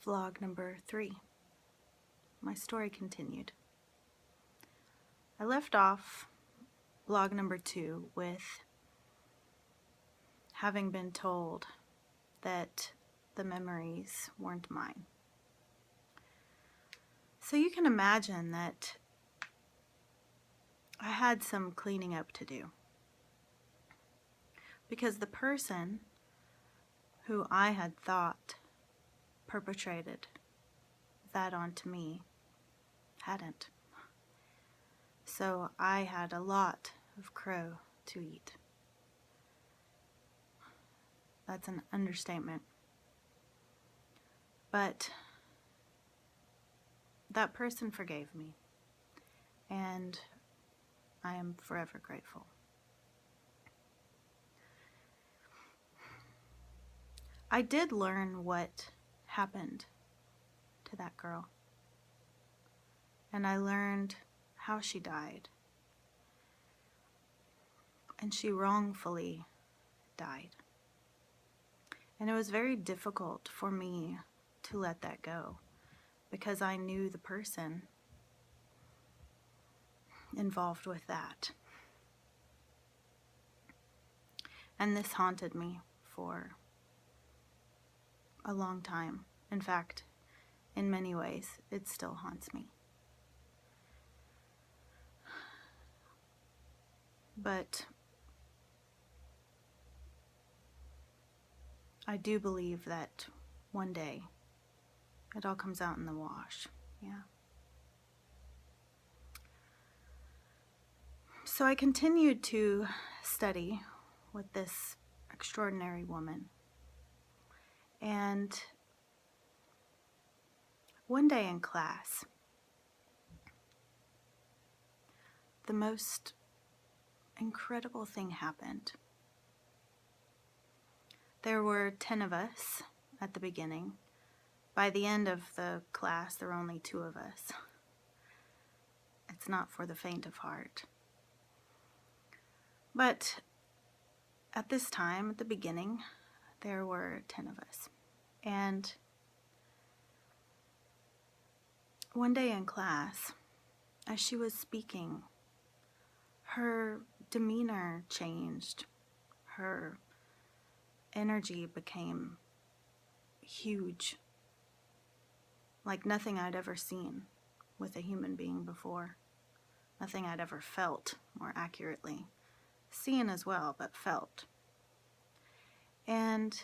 Vlog number 3. My story continued. I left off vlog number 2 with having been told that the memories weren't mine. So you can imagine that I had some cleaning up to do, because the person who I had thought perpetrated that onto me hadn't. So I had a lot of crow to eat. That's an understatement. But that person forgave me, and I am forever grateful. I did learn what happened to that girl, and I learned how she died, and she wrongfully died. And it was very difficult for me to let that go, because I knew the person involved with that. And this haunted me for a long time. In fact, in many ways, it still haunts me. But I do believe that one day it all comes out in the wash. Yeah. So I continued to study with this extraordinary woman. And one day in class, the most incredible thing happened. There were 10 of us at the beginning. By the end of the class, there were only 2 of us. It's not for the faint of heart. But at this time, at the beginning, there were 10 of us. And one day in class, as she was speaking, her demeanor changed. Her energy became huge, like nothing I'd ever seen with a human being before. Nothing I'd ever felt, more accurately. Seen as well, but felt. And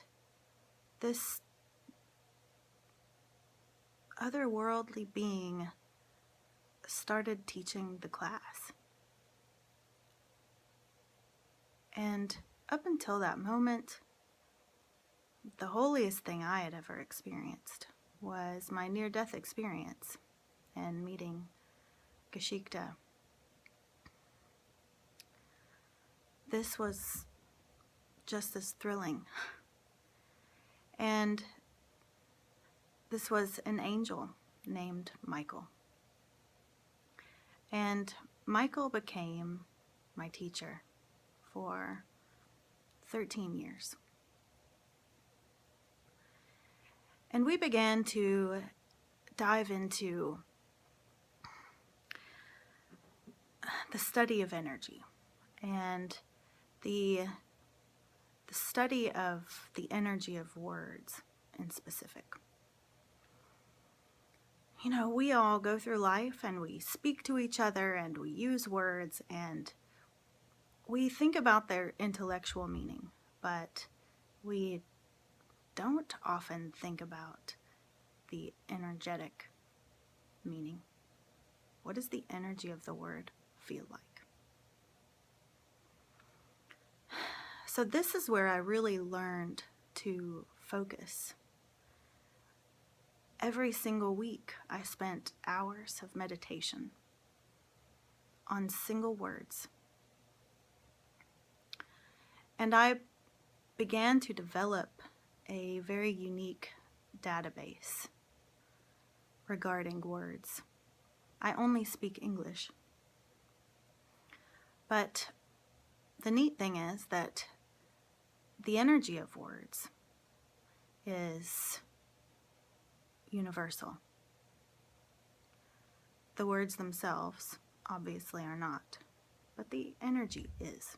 this otherworldly being started teaching the class. And up until that moment, the holiest thing I had ever experienced was my near-death experience and meeting Geschichte. This was just as thrilling. And this was an angel named Michael. And Michael became my teacher for 13 years. And we began to dive into the study of energy and the study of the energy of words in specific. You know, we all go through life and we speak to each other and we use words and we think about their intellectual meaning, but we don't often think about the energetic meaning. What does the energy of the word feel like? So this is where I really learned to focus. Every single week, I spent hours of meditation on single words. And I began to develop a very unique database regarding words. I only speak English. But the neat thing is that the energy of words is universal. The words themselves obviously are not, but the energy is.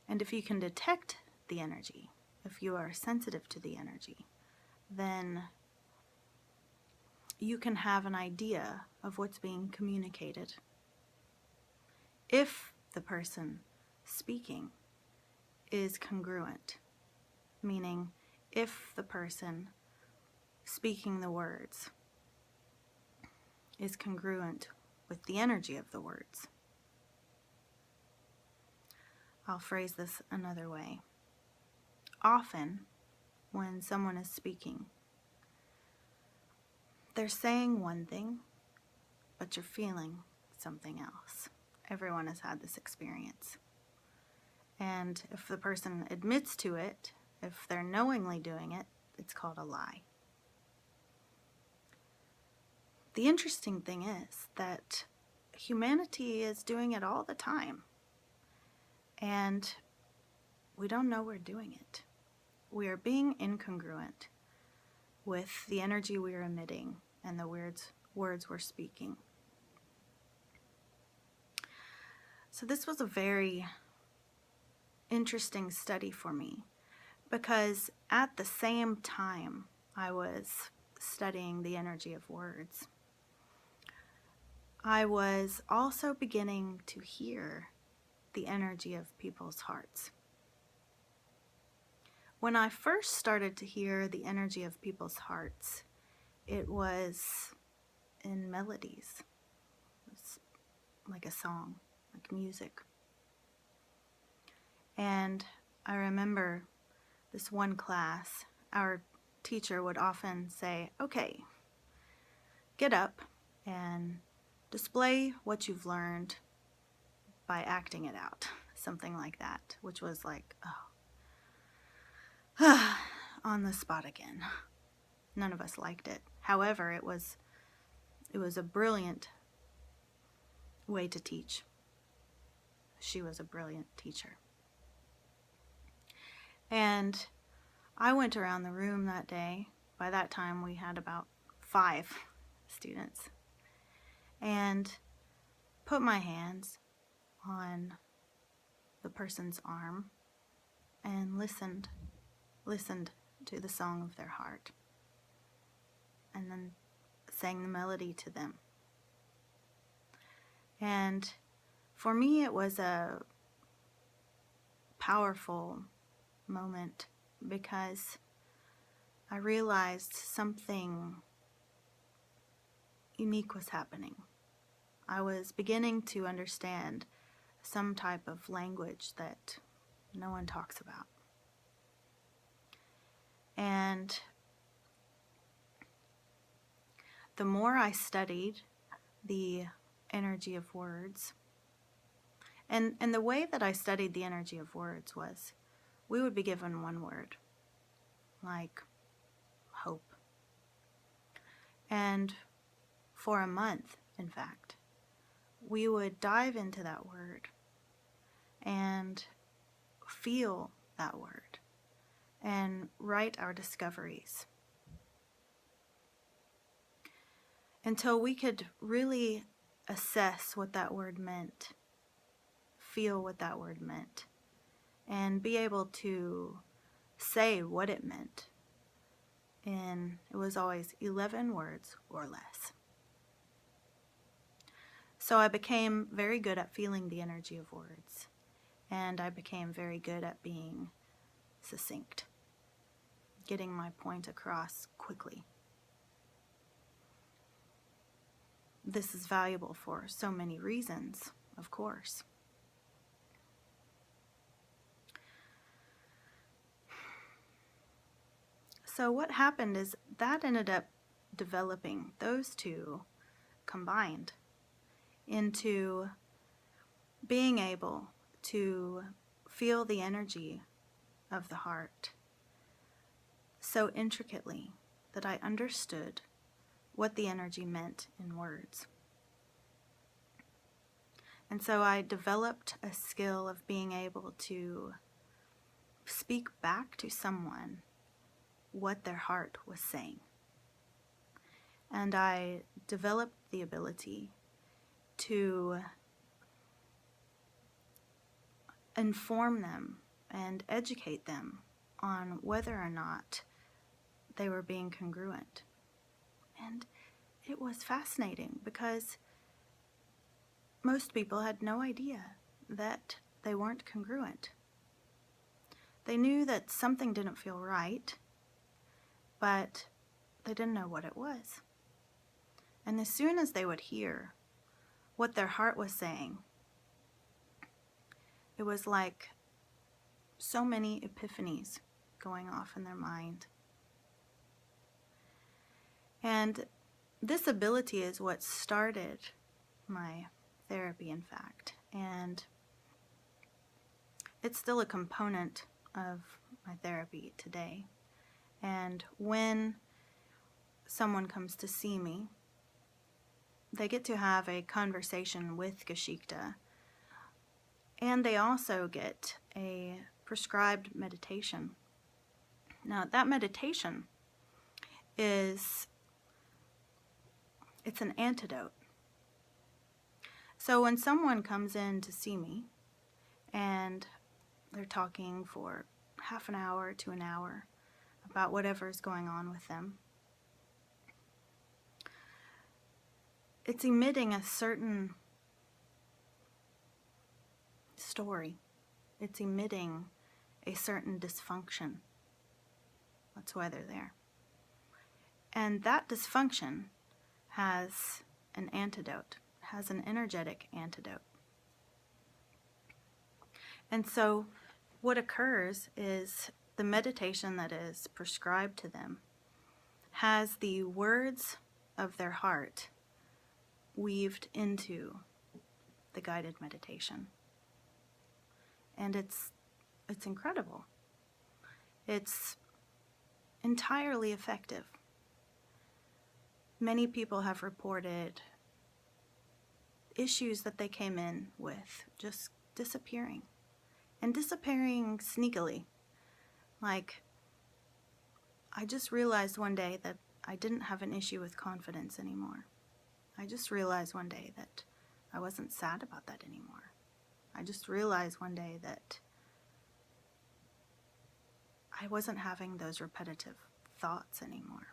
And if you can detect the energy, if you are sensitive to the energy, then you can have an idea of what's being communicated. If the person speaking is congruent, meaning if the person speaking the words is congruent with the energy of the words. I'll phrase this another way. Often, when someone is speaking, they're saying one thing, but you're feeling something else. Everyone has had this experience. And if the person admits to it, if they're knowingly doing it, it's called a lie. The interesting thing is that humanity is doing it all the time. And we don't know we're doing it. We are being incongruent with the energy we are emitting and the words we're speaking. So this was a very interesting study for me, because at the same time I was studying the energy of words, I was also beginning to hear the energy of people's hearts. When I first started to hear the energy of people's hearts, it was in melodies. It was like a song, like music. And I remember this one class, our teacher would often say, okay, get up and display what you've learned by acting it out. Something like that, which was like, oh, on the spot again. None of us liked it. However, it was a brilliant way to teach. She was a brilliant teacher. And I went around the room that day. By that time, we had about 5 students. And put my hands on the person's arm and listened to the song of their heart. And then sang the melody to them. And for me, it was a powerful moment because I realized something unique was happening. I was beginning to understand some type of language that no one talks about. And the more I studied the energy of words, and the way that I studied the energy of words was, we would be given one word, like hope. And for a month, in fact, we would dive into that word and feel that word and write our discoveries until we could really assess what that word meant, feel what that word meant, and be able to say what it meant. And it was always 11 words or less. So I became very good at feeling the energy of words, and I became very good at being succinct, getting my point across quickly. This is valuable for so many reasons, of course. So what happened is that ended up developing, those two combined into being able to feel the energy of the heart so intricately that I understood what the energy meant in words. And so I developed a skill of being able to speak back to someone what their heart was saying. And I developed the ability to inform them and educate them on whether or not they were being congruent. And it was fascinating because most people had no idea that they weren't congruent. They knew that something didn't feel right, but they didn't know what it was. And as soon as they would hear what their heart was saying, it was like so many epiphanies going off in their mind. And this ability is what started my therapy, in fact. And it's still a component of my therapy today. And when someone comes to see me, they get to have a conversation with Geschichte, and they also get a prescribed meditation. Now, that meditation it's an antidote. So when someone comes in to see me and they're talking for half an hour to an hour about whatever's going on with them, it's emitting a certain story. It's emitting a certain dysfunction. That's why they're there. And that dysfunction has an antidote, has an energetic antidote. And so what occurs is the meditation that is prescribed to them has the words of their heart weaved into the guided meditation. And it's incredible. It's entirely effective. Many people have reported issues that they came in with just disappearing, and disappearing sneakily. Like, I just realized one day that I didn't have an issue with confidence anymore. I just realized one day that I wasn't sad about that anymore. I just realized one day that I wasn't having those repetitive thoughts anymore.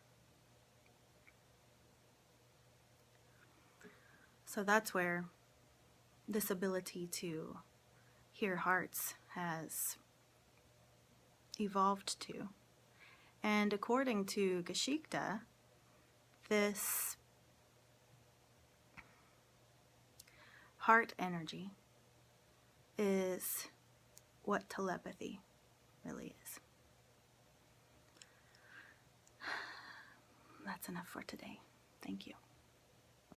So that's where this ability to hear hearts has evolved to. And according to Geschichte, this heart energy is what telepathy really is. That's enough for today. Thank you.